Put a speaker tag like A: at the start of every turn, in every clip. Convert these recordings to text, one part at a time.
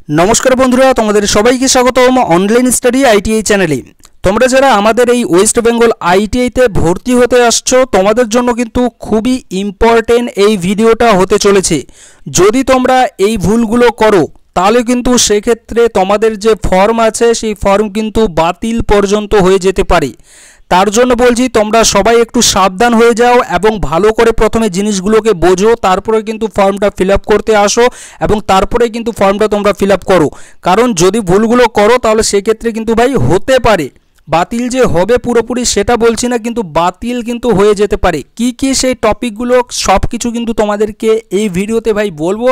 A: नमस्कार बंधुरा तुम्हारे सबाइके स्वागतम ऑनलाइन स्टाडी आईटीआई चैनेले। তোমরা যারা আমাদের এই ওয়েস্ট বেঙ্গল আইটিআইতে ভর্তি হতে আসছো তোমাদের জন্য কিন্তু খুবই ইম্পর্টেন্ট এই ভিডিওটা হতে চলেছে। যদি তোমরা এই ভুলগুলো করো তাহলে কিন্তু সেক্ষেত্রে তোমাদের যে ফর্ম আছে সেই ফর্ম কিন্তু বাতিল পর্যন্ত হয়ে যেতে পারে। তার জন্য বলছি তোমরা সবাই একটু সাবধান হয়ে যাও এবং ভালো করে প্রথমে জিনিসগুলোকে বোঝো, তারপরে কিন্তু ফর্মটা ফিল আপ করতে আসো এবং তারপরে কিন্তু ফর্মটা তোমরা ফিল আপ করো। কারণ যদি ভুলগুলো করো তাহলে সেক্ষেত্রে কিন্তু ভাই হতে পারে বাতিল যে হবে পুরোপুরি সেটা বলছি না, কিন্তু বাতিল কিন্তু হয়ে যেতে পারে। কি কি সেই টপিকগুলো সব কিছু কিন্তু তোমাদেরকে এই ভিডিওতে ভাই বলবো,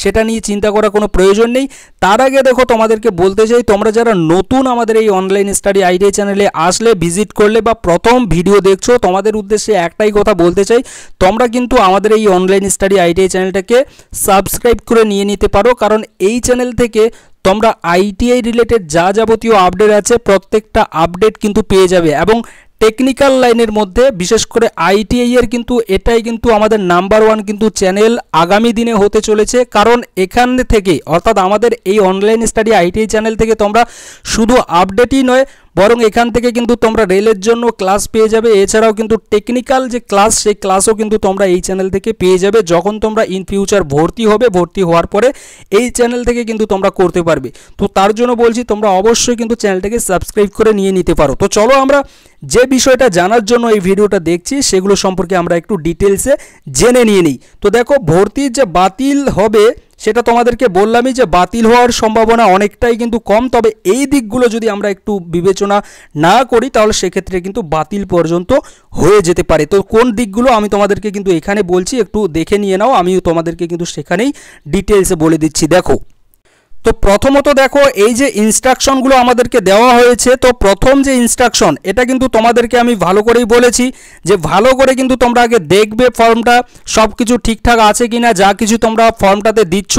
A: সেটা নিয়ে চিন্তা করার কোনো প্রয়োজন নেই। তার আগে দেখো তোমাদেরকে বলতে চাই, তোমরা যারা নতুন আমাদের এই অনলাইন স্টাডি আইডিআই চ্যানেলে আসলে ভিজিট করলে বা প্রথম ভিডিও দেখছো তোমাদের উদ্দেশ্যে একটাই কথা বলতে চাই, তোমরা কিন্তু আমাদের এই অনলাইন স্টাডি আইডিআই চ্যানেলটাকে সাবস্ক্রাইব করে নিয়ে নিতে পারো। কারণ এই চ্যানেল থেকে তোমরা আইটিআই রিলেটেড যা যাবতীয় আপডেট আছে প্রত্যেকটা আপডেট কিন্তু পেয়ে যাবে এবং টেকনিক্যাল লাইনের মধ্যে বিশেষ করে আইটিআই এর কিন্তু এটাই কিন্তু আমাদের নাম্বার ওয়ান কিন্তু চ্যানেল আগামী দিনে হতে চলেছে। কারণ এখান থেকে অর্থাৎ আমাদের এই অনলাইন স্টাডি আইটিআই চ্যানেল থেকে তোমরা শুধু আপডেটই নয় বরং এখান থেকে কিন্তু তোমরা রেলের জন্য ক্লাস পেয়ে যাবে, এছাড়াও কিন্তু টেকনিক্যাল যে ক্লাস সেই ক্লাসও কিন্তু তোমরা এই চ্যানেল থেকে পেয়ে যাবে। যখন তোমরা ইন ফিউচার ভর্তি হবে, ভর্তি হওয়ার পরে এই চ্যানেল থেকে কিন্তু তোমরা করতে পারবে। তো তার জন্য বলছি তোমরা অবশ্যই কিন্তু চ্যানেলটাকে সাবস্ক্রাইব করে নিয়ে নিতে পারো। তো চলো আমরা যে বিষয়টা জানার জন্য এই ভিডিওটা দেখছি সেগুলো সম্পর্কে আমরা একটু ডিটেলসে জেনে নিয়ে নিই। তো দেখো ভর্তির যে বাতিল হবে সেটা তোমাদেরকে বললামই যে বাতিল হওয়ার সম্ভাবনা অনেকটাই কিন্তু কম, তবে এই দিকগুলো যদি আমরা একটু বিবেচনা না করি তাহলে সেক্ষেত্রে কিন্তু বাতিল পর্যন্ত হয়ে যেতে পারে। তো কোন দিকগুলো আমি তোমাদেরকে কিন্তু এখানে বলছি, একটু দেখে নিয়ে নাও, আমিও তোমাদেরকে কিন্তু সেখানেই ডিটেলসে বলে দিচ্ছি। দেখো তো প্রথমত দেখো এই যে ইনস্ট্রাকশনগুলো আমাদেরকে দেওয়া হয়েছে, তো প্রথম যে ইনস্ট্রাকশন এটা কিন্তু তোমাদেরকে আমি ভালো করেই বলেছি যে ভালো করে কিন্তু তোমরা আগে দেখবে ফর্মটা সব কিছু ঠিকঠাক আছে কিনা, যা কিছু তোমরা ফর্মটাতে দিচ্ছ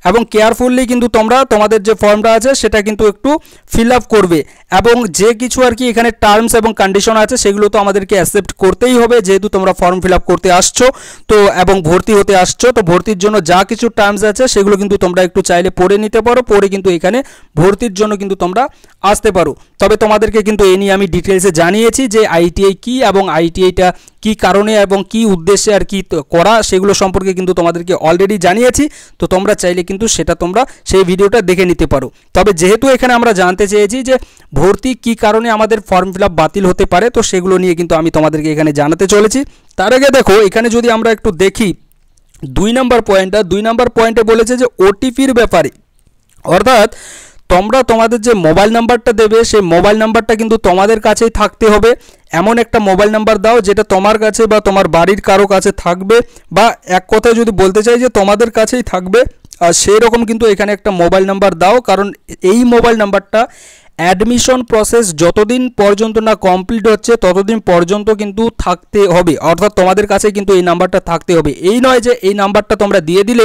A: এবং কেয়ারফুললি কিন্তু তোমরা তোমাদের যে ফর্মটা আছে সেটা কিন্তু একটু ফিল আপ করবে এবং যে কিছু আর কি এখানে টার্মস এবং কন্ডিশন আছে সেগুলো তো আমাদেরকে অ্যাকসেপ্ট করতেই হবে, যেহেতু তোমরা ফর্ম ফিল আপ করতে আসছো তো এবং ভর্তি হতে আসছো। তো ভর্তির জন্য যা কিছু টার্মস আছে সেগুলো কিন্তু তোমরা একটু চাইলে পড়ে নিতে পারো, পরে কিন্তু এখানে ভর্তির জন্য কিন্তু তোমরা আসতে পারো। তবে তোমাদেরকে কিন্তু এই নিয়ে আমি ডিটেলসে জানিয়েছি যে আইটিআই কি এবং আইটিআইটা কি কারণে এবং কি উদ্দেশ্যে আর কি করা সেগুলো সম্পর্কে কিন্তু তোমাদেরকে অলরেডি জানিয়েছি। তো তোমরা চাইলে কিন্তু সেটা তোমরা সেই ভিডিওটা দেখে নিতে পারো। তবে যেহেতু এখানে আমরা জানতে চেয়েছি যে ভর্তি কি কারণে আমাদের ফর্ম ফিল আপ বাতিল হতে পারে, তো সেগুলো নিয়ে কিন্তু আমি তোমাদেরকে এখানে জানাতে চলেছি। তার আগে দেখো এখানে যদি আমরা একটু দেখি 2 নম্বর পয়েন্টে বলেছে যে ওটিপির ব্যাপারে, অর্থাৎ তোমরা তোমাদের যে মোবাইল নাম্বারটা দেবে সেই মোবাইল নাম্বারটা কিন্তু তোমাদের কাছেই থাকতে হবে। এমন একটা মোবাইল নাম্বার দাও যেটা তোমার কাছে বা তোমার বাড়ির কারো কাছে থাকবে, বা এক কথায় যদি বলতে চাই যে তোমাদের কাছেই থাকবে, আর সেই রকম কিন্তু এখানে একটা মোবাইল নাম্বার দাও। কারণ এই মোবাইল নাম্বারটা অ্যাডমিশন প্রসেস যতদিন পর্যন্ত না কমপ্লিট হচ্ছে ততদিন পর্যন্ত কিন্তু থাকতে হবে, অর্থাৎ তোমাদের কাছে কিন্তু এই নাম্বারটা থাকতে হবে। এই নয় যে এই নাম্বারটা তোমরা দিয়ে দিলে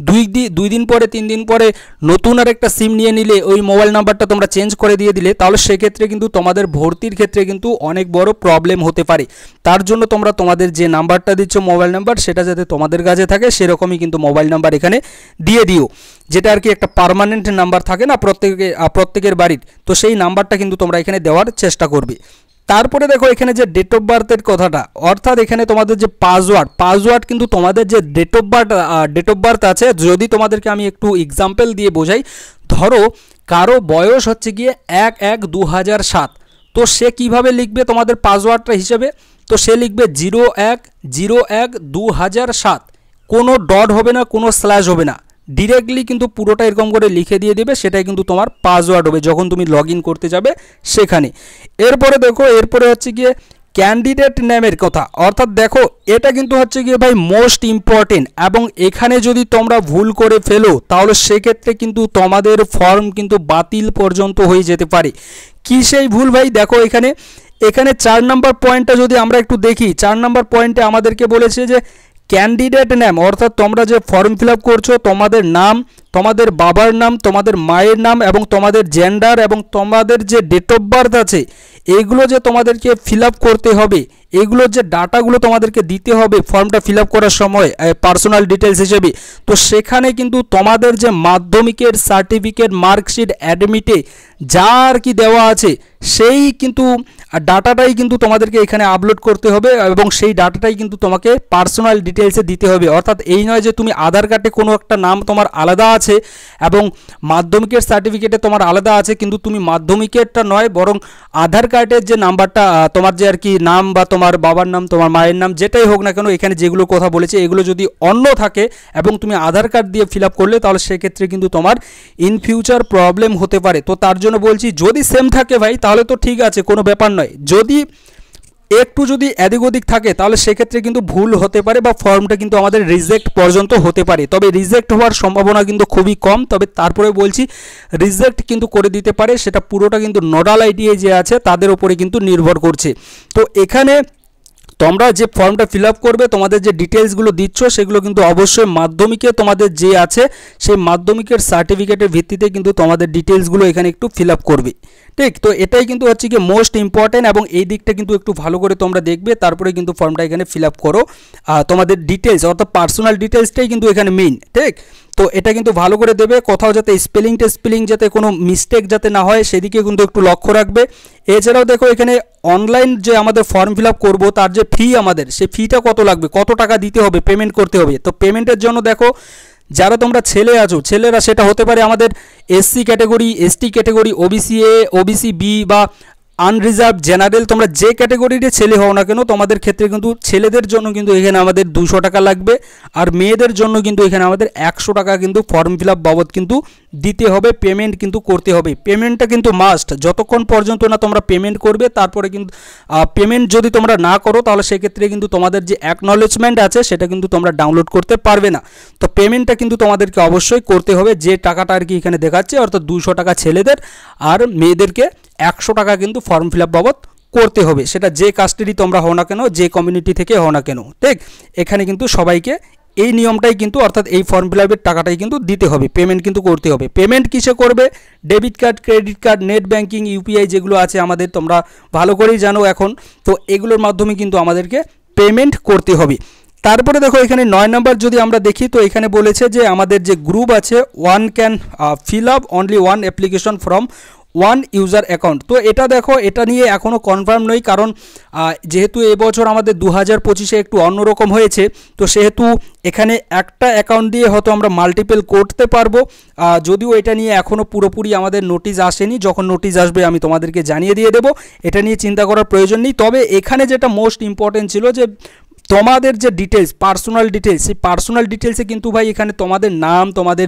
A: 2 দিন পরে 3 দিন পরে নতুন আর একটা সিম নিয়ে নিলে ওই মোবাইল নাম্বারটা তোমরা চেঞ্জ করে দিয়ে দিলে, তাহলে সেক্ষেত্রে কিন্তু তোমাদের ভর্তির ক্ষেত্রে কিন্তু অনেক বড় প্রবলেম হতে পারে। তার জন্য তোমরা তোমাদের যে নাম্বারটা দিচ্ছ মোবাইল নাম্বার সেটা যাতে তোমাদের কাছে থাকে সেরকমই কিন্তু মোবাইল নাম্বার এখানে দিয়ে দিও, যেটা আর কি একটা পার্মানেন্ট নাম্বার থাকে না প্রত্যেকের বাড়ির, তো সেই নাম্বারটা কিন্তু তোমরা এখানে দেওয়ার চেষ্টা করবে। তারপরে দেখো এখানে যে ডেট অফ বার্থের কথাটা, অর্থাৎ এখানে তোমাদের যে পাসওয়ার্ড কিন্তু তোমাদের যে ডেট অফ বার্থ আছে, যদি তোমাদেরকে আমি একটু এক্সাম্পল দিয়ে বোঝাই, ধরো কারো বয়স হচ্ছে গিয়ে 1/1/2007, তো সে কিভাবে লিখবে তোমাদের পাসওয়ার্ডটা হিসেবে, তো সে লিখবে 01/01/2007, কোনো ডট হবে না, কোনো স্ল্যাশ হবে না, ডিরেক্টলি কিন্তু পুরোটা এরকম করে লিখে দিয়ে দেবে, সেটাই কিন্তু তোমার পাসওয়ার্ড হবে যখন তুমি লগ ইন করতে যাবে সেখানে। এরপরে দেখো এরপরে হচ্ছে গিয়ে ক্যান্ডিডেট নেমের কথা, অর্থাৎ দেখো এটা কিন্তু হচ্ছে গিয়ে ভাই মোস্ট ইম্পর্টেন্ট, এবং এখানে যদি তোমরা ভুল করে ফেলো তাহলে সেক্ষেত্রে কিন্তু তোমাদের ফর্ম কিন্তু বাতিল পর্যন্ত হয়ে যেতে পারে। কি সেই ভুল ভাই, দেখো এখানে 4 নম্বর পয়েন্টটা যদি আমরা একটু দেখি, 4 নম্বর পয়েন্টে আমাদেরকে বলেছে যে ক্যান্ডিডেট নেম, অর্থাৎ তোমরা যে ফর্ম ফিল আপ করছো তোমাদের নাম তোমাদের বাবার নাম, তোমাদের মায়ের নাম এবং তোমাদের জেন্ডার এবং তোমাদের যে ডেট অফ বার্থ আছে এইগুলো যে তোমাদেরকে ফিল আপ করতে হবে, এগুলোর যে ডাটাগুলো তোমাদেরকে দিতে হবে ফর্মটা ফিল আপ করার সময় পার্সোনাল ডিটেলস হিসেবে। তো সেখানে কিন্তু তোমাদের যে মাধ্যমিকের সার্টিফিকেট, মার্কশিট, অ্যাডমিটে যা আর কি দেওয়া আছে সেই কিন্তু ডাটাটাই কিন্তু তোমাদেরকে এখানে আপলোড করতে হবে এবং সেই ডাটাটাই কিন্তু তোমাকে পার্সোনাল ডিটেলসে দিতে হবে। অর্থাৎ এই নয় যে তুমি আধার কার্ডে কোনো একটা নাম তোমার আলাদা আছে এবং মাধ্যমিকের সার্টিফিকেটে তোমার আলাদা আছে, কিন্তু তুমি মাধ্যমিকেরটা নয় বরং আধার কার্ডের যে নাম্বারটা তোমার যে আর কি নাম বা তোমার বাবার নাম, তোমার মায়ের নাম যেটাই হোক না কেন, এখানে যেগুলো কথা বলেছে এগুলো যদি অন্য থাকে এবং তুমি আধার কার্ড দিয়ে ফিল আপ করলে তাহলে সেক্ষেত্রে কিন্তু তোমার ইন ফিউচার প্রবলেম হতে পারে। তো তার জন্য বলছি যদি সেম থাকে ভাই তাহলে তো ঠিক আছে, কোনো ব্যাপার নয়। যদি একটু যদি এদিক ওদিক থাকে তাহলে সেক্ষেত্রে কিন্তু ভুল হতে পারে বা ফর্মটা কিন্তু আমাদের রিজেক্ট পর্যন্ত হতে পারে। তবে রিজেক্ট হওয়ার সম্ভাবনা কিন্তু খুবই কম, তবে তারপরে বলছি রিজেক্ট কিন্তু করে দিতে পারে, সেটা পুরোটা কিন্তু নোডাল আইটিআই যে আছে তাদের উপরে কিন্তু নির্ভর করছে। তো এখানে তোমরা যে ফর্মটা ফিল আপ করবে, তোমাদের যে ডিটেলসগুলো দিচ্ছ সেগুলো কিন্তু অবশ্যই মাধ্যমিকে তোমাদের যে আছে সেই মাধ্যমিকের সার্টিফিকেটের ভিত্তিতে কিন্তু তোমাদের ডিটেলসগুলো এখানে একটু ফিল আপ করবে, ঠিক। তো এটাই কিন্তু হচ্ছে কি মোস্ট ইম্পর্ট্যান্ট এবং এই দিকটা কিন্তু একটু ভালো করে তোমরা দেখবে, তারপরে কিন্তু ফর্মটা এখানে ফিল আপ করো। তোমাদের ডিটেলস অর্থাৎ পার্সোনাল ডিটেলসটাই কিন্তু এখানে মেইন, ঠিক। তো এটা কিন্তু ভালো করে দেবে, কোথাও যাতে স্পেলিং যাতে কোনো মিস্টেক যাতে না হয় সেদিকে কিন্তু একটু লক্ষ্য রাখবে। এছাড়াও দেখো এখানে অনলাইন যে আমাদের ফর্ম ফিল আপ করবো তার যে ফি আমাদের, সেই ফিটা কত লাগবে, কত টাকা দিতে হবে, পেমেন্ট করতে হবে। তো পেমেন্টের জন্য দেখো যারা তোমরা ছেলে আছো, ছেলেরা সেটা হতে পারে আমাদের SC category, ST category, OBC A, OBC B বা আনরিজার্ভ, জেনারেল, তোমরা যে ক্যাটেগরির ছেলে হও না কেন তোমাদের ক্ষেত্রে কিন্তু ছেলেদের জন্য কিন্তু এখানে আমাদের 200 টাকা লাগবে আর মেয়েদের জন্য কিন্তু এখানে আমাদের 100 টাকা কিন্তু ফর্ম ফিল আপ বাবদ কিন্তু দিতে হবে, পেমেন্ট কিন্তু করতে হবে। পেমেন্টটা কিন্তু মাস্ট, যতক্ষণ পর্যন্ত না তোমরা পেমেন্ট করবে তারপরে কিন্তু পেমেন্ট যদি তোমরা না করো তাহলে সেক্ষেত্রে কিন্তু তোমাদের যে অ্যাকনলেজমেন্ট আছে সেটা কিন্তু তোমরা ডাউনলোড করতে পারবে না। তো পেমেন্টটা কিন্তু তোমাদেরকে অবশ্যই করতে হবে, যে টাকাটা আর কি এখানে দেখাচ্ছে অর্থাৎ 200 টাকা ছেলেদের আর মেয়েদেরকে 100 টাকা কিন্তু ফর্ম ফিল আপ বাবদ করতে হবে, সেটা যে কাস্টেরই তোমরা হও না কেন, যে কমিউনিটি থেকে হও না কেন, ঠিক। এখানে কিন্তু সবাইকে এই নিয়মটাই কিন্তু অর্থাৎ এই ফর্ম ফিল আপের টাকাটাই কিন্তু দিতে হবে, পেমেন্ট কিন্তু করতে হবে। পেমেন্ট কিসে করবে? Debit card, credit card, net banking, UPI যেগুলো আছে আমাদের তোমরা ভালো করেই জানো এখন, তো এগুলোর মাধ্যমে কিন্তু আমাদেরকে পেমেন্ট করতে হবে। তারপরে দেখো এখানে 9 নম্বর যদি আমরা দেখি তো এখানে বলেছে যে আমাদের যে গ্রুপ আছে one can fill up only one application from one user account. তো এটা দেখো এটা নিয়ে এখনও কনফার্ম নই, কারণ যেহেতু এবছর আমাদের 2025-এ একটু অন্যরকম হয়েছে, তো সেহেতু এখানে একটা অ্যাকাউন্ট দিয়ে হয়তো আমরা মাল্টিপল করতে পারবো, যদিও এটা নিয়ে এখনও পুরোপুরি আমাদের নোটিশ আসেনি, যখন নোটিশ আসবে আমি তোমাদেরকে জানিয়ে দিয়ে দেবো, এটা নিয়ে চিন্তা করার প্রয়োজন নেই। তবে এখানে যেটা মোস্ট ইম্পর্টেন্ট ছিল যে তোমাদের যে ডিটেলস, পার্সোনাল ডিটেলস, সেই পার্সোনাল ডিটেলসে কিন্তু ভাই এখানে তোমাদের নাম, তোমাদের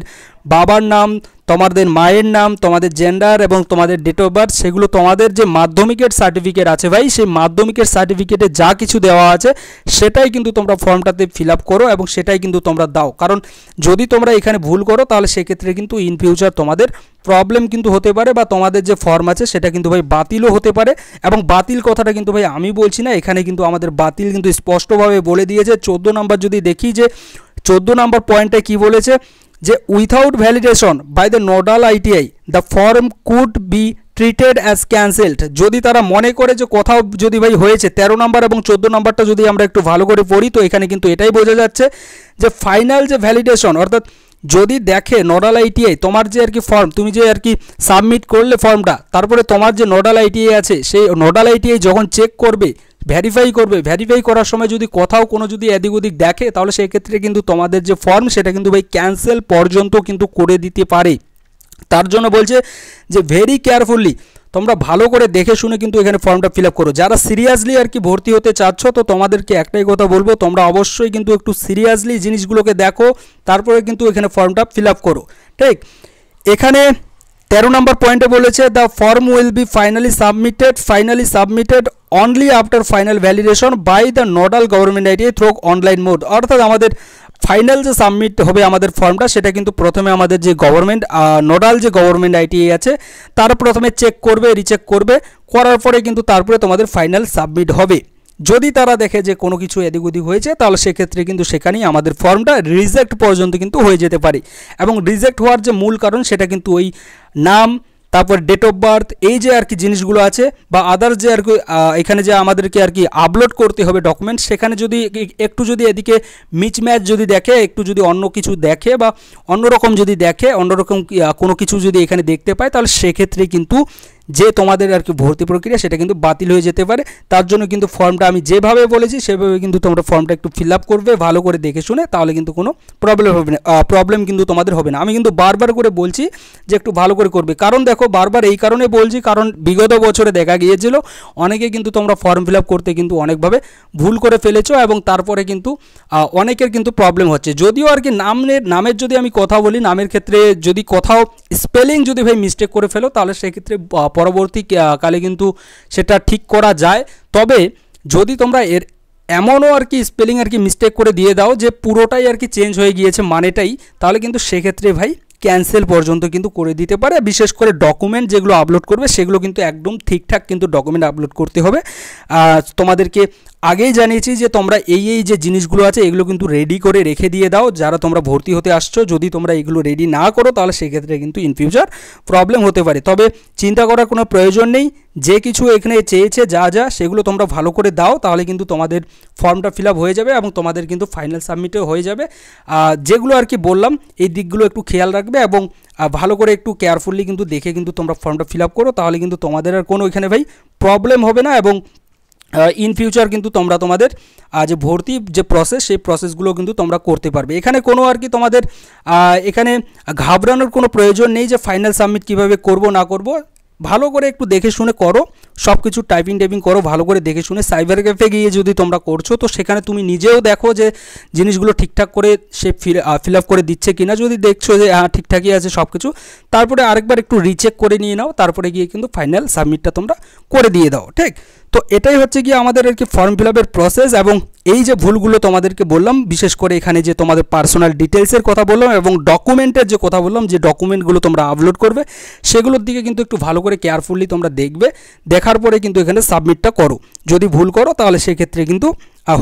A: বাবার নাম, তোমাদের মায়ের নাম, তোমাদের জেন্ডার এবং তোমাদের ডেট অফ বার্থ, সেগুলো তোমাদের যে মাধ্যমিকের সার্টিফিকেট আছে ভাই সেই মাধ্যমিকের সার্টিফিকেটে যা কিছু দেওয়া আছে সেটাই কিন্তু তোমরা ফর্মটাতে ফিল আপ করো এবং সেটাই কিন্তু তোমরা দাও। কারণ যদি তোমরা এখানে ভুল করো তাহলে সেক্ষেত্রে কিন্তু ইন ফিউচার তোমাদের প্রবলেম কিন্তু হতে পারে বা তোমাদের যে ফর্ম আছে সেটা কিন্তু ভাই বাতিলও হতে পারে। এবং বাতিল কথাটা কিন্তু ভাই আমি বলছি না, এখানে কিন্তু আমাদের বাতিল কিন্তু স্পষ্টভাবে বলে দিয়েছে। 14 নম্বর যদি দেখি যে 14 নম্বর পয়েন্টে কি বলেছে যে without validation by the nodal ITI the form could be treated as cancelled. যদি তারা মনে করে যে কোথাও যদি ভাই হয়েছে, 13 নম্বর এবং 14 নম্বরটা যদি আমরা একটু ভালো করে পড়ি তো এখানে কিন্তু এটাই বোঝা যাচ্ছে যে ফাইনাল যে ভ্যালিডেশন অর্থাৎ যদি দেখে নোডাল আইটিআই তোমার যে আর কি ফর্ম তুমি যে আর কি সাবমিট করলে ফর্মটা, তারপরে তোমার যে নোডাল আইটিআই আছে সেই নোডাল আইটিআই যখন চেক করবে, ভেরিফাই করবে, ভেরিফাই করার সময় যদি কোথাও কোনো যদি এদিক ওদিক দেখে তাহলে সেই ক্ষেত্রে কিন্তু তোমাদের যে ফর্ম সেটা কিন্তু ভাই ক্যান্সেল পর্যন্ত কিন্তু করে দিতে পারে। তার জন্য বলছে যে ভেরি কেয়ারফুলি তোমরা ভালো করে দেখে শুনে কিন্তু এখানে ফর্মটা ফিল আপ করো। যারা সিরিয়াসলি আর কি ভর্তি হতে চাচ্ছ তো তোমাদেরকে একটাই কথা বলবো, তোমরা অবশ্যই কিন্তু একটু সিরিয়াসলি জিনিসগুলোকে দেখো, তারপরে কিন্তু এখানে ফর্মটা ফিল আপ করো, ঠিক। এখানে 13 নম্বর পয়েন্টে বলেছে the form will be finally submitted only after final validation by the nodal government ITI through online mode. অর্থাৎ আমাদের ফাইনাল যে সাবমিট হবে আমাদের ফর্মটা সেটা কিন্তু প্রথমে আমাদের যে গভর্নমেন্ট নোডাল যে গভর্নমেন্ট আইটিআই আছে তারা প্রথমে চেক করবে, রিচেক করবে, করার পরে কিন্তু তারপরে তোমাদের ফাইনাল সাবমিট হবে। যদি তারা দেখে যে কোনো কিছু এদিক ওদিক হয়েছে তাহলে সেক্ষেত্রে কিন্তু সেখানেই আমাদের ফর্মটা রিজেক্ট পর্যন্ত কিন্তু হয়ে যেতে পারে। এবং রিজেক্ট হওয়ার যে মূল কারণ সেটা কিন্তু ওই নাম, তারপর ডেট অফ বার্থ, এই যে আর কি জিনিসগুলো আছে বা আদার্স যে আর কি এখানে যে আমাদেরকে আর কি আপলোড করতে হবে ডকুমেন্টস, সেখানে যদি একটু যদি এদিকে মিসম্যাচ যদি দেখে, একটু যদি অন্য কিছু দেখে বা অন্যরকম যদি দেখে, অন্যরকম কোনো কিছু যদি এখানে দেখতে পায়, তাহলে সেক্ষেত্রে কিন্তু যে তোমাদের আর কি ভর্তি প্রক্রিয়া সেটা কিন্তু বাতিল হয়ে যেতে পারে। তার জন্য কিন্তু ফর্মটা আমি যেভাবে বলেছি সেভাবে কিন্তু তোমরা ফর্মটা একটু ফিল আপ করবে ভালো করে দেখে শুনে, তাহলে কিন্তু কোনো প্রবলেম হবে না, প্রবলেম কিন্তু তোমাদের হবে না। আমি কিন্তু বারবার করে বলছি যে একটু ভালো করে করবে, কারণ দেখো বারবার এই কারণে বলছি, কারণ বিগত বছরে দেখা গিয়েছিল অনেকে কিন্তু তোমরা ফর্ম ফিল আপ করতে কিন্তু অনেকভাবে ভুল করে ফেলেছো এবং তারপরে কিন্তু অনেকের কিন্তু প্রবলেম হচ্ছে। যদিও আর কি নামের যদি আমি কথা বলি, নামের ক্ষেত্রে যদি কোথাও স্পেলিং যদি ভাই মিস্টেক করে ফেলো তাহলে সেক্ষেত্রে পরবর্তী কালে কিন্তু সেটা ঠিক করা যায়। তবে যদি তোমরা এমনও আর কি স্পেলিং আর কি মিস্টেক করে দিয়ে দাও যে পুরোটাই আর কি চেঞ্জ হয়ে গিয়েছে মানেটাই, তাহলে কিন্তু সেক্ষেত্রে ভাই ক্যান্সেল পর্যন্ত কিন্তু করে দিতে পারে। বিশেষ করে ডকুমেন্ট যেগুলো আপলোড করবে সেগুলো কিন্তু একদম ঠিকঠাক কিন্তু ডকুমেন্ট আপলোড করতে হবে। তোমাদেরকে আগেই জানিয়েছি যে তোমরা এই যে জিনিসগুলো আছে এগুলো কিন্তু রেডি করে রেখে দিয়ে দাও যারা তোমরা ভর্তি হতে আসছো। যদি তোমরা এগুলো রেডি না করো তাহলে সেক্ষেত্রে কিন্তু ইন ফিউচার প্রবলেম হতে পারে। তবে চিন্তা করার কোনো প্রয়োজন নেই, যে কিছু এখানে চেয়েছে যা সেগুলো তোমরা ভালো করে দাও, তাহলে কিন্তু তোমাদের ফর্মটা ফিল আপ হয়ে যাবে এবং তোমাদের কিন্তু ফাইনাল সাবমিটও হয়ে যাবে। যেগুলো আর কি বললাম এই দিকগুলো একটু খেয়াল রাখবে এবং ভালো করে একটু কেয়ারফুলি কিন্তু দেখে কিন্তু তোমরা ফর্মটা ফিল আপ করো, তাহলে কিন্তু তোমাদের আর কোনো এখানে ভাই প্রবলেম হবে না এবং ইন ফিউচার কিন্তু তোমরা তোমাদের যে ভর্তি যে প্রসেস সেই প্রসেসগুলো কিন্তু তোমরা করতে পারবে। এখানে কোনো আর কি তোমাদের এখানে ঘাবড়ানোর কোনো প্রয়োজন নেই যে ফাইনাল সাবমিট কীভাবে করব না করব। ভালো করে একটু দেখে শুনে করো, সব কিছু টাইপিং করো ভালো করে দেখে শুনে। সাইবার ক্যাফে গিয়ে যদি তোমরা করছো তো সেখানে তুমি নিজেও দেখো যে জিনিসগুলো ঠিকঠাক করে সে ফিল আপ করে দিচ্ছে কিনা। যদি দেখছো যে হ্যাঁ ঠিকঠাকই আছে সব কিছু, তারপরে আরেকবার একটু রিচেক করে নিয়ে নাও, তারপরে গিয়ে কিন্তু ফাইনাল সাবমিটটা তোমরা করে দিয়ে দাও। ঠিক, তো এটাই হচ্ছে গিয়ে আমাদের আর কি ফর্ম ফিল আপের প্রসেস। এবং এই যে ভুলগুলো তোমাদেরকে বললাম, বিশেষ করে এখানে যে তোমাদের পার্সোনাল ডিটেলসের কথা বললাম এবং ডকুমেন্টের যে কথা বললাম, যে ডকুমেন্টগুলো তোমরা আপলোড করবে সেগুলোর দিকে কিন্তু একটু ভালো করে কেয়ারফুলি তোমরা দেখবে, দেখার পরে কিন্তু এখানে সাবমিটটা করো। যদি ভুল করো তাহলে সেক্ষেত্রে কিন্তু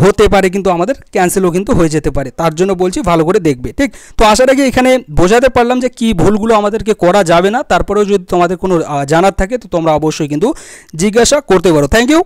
A: হতে পারে কিন্তু আমাদের ক্যান্সেলও কিন্তু হয়ে যেতে পারে। তার জন্য বলছি ভালো করে দেখবে। ঠিক, তো আশা রাখি এখানে বোঝাতে পারলাম যে কী ভুলগুলো আমাদেরকে করা যাবে না। তারপরেও যদি তোমাদের কোনো জানার থাকে তো তোমরা অবশ্যই কিন্তু জিজ্ঞাসা করতে পারো। Thank you.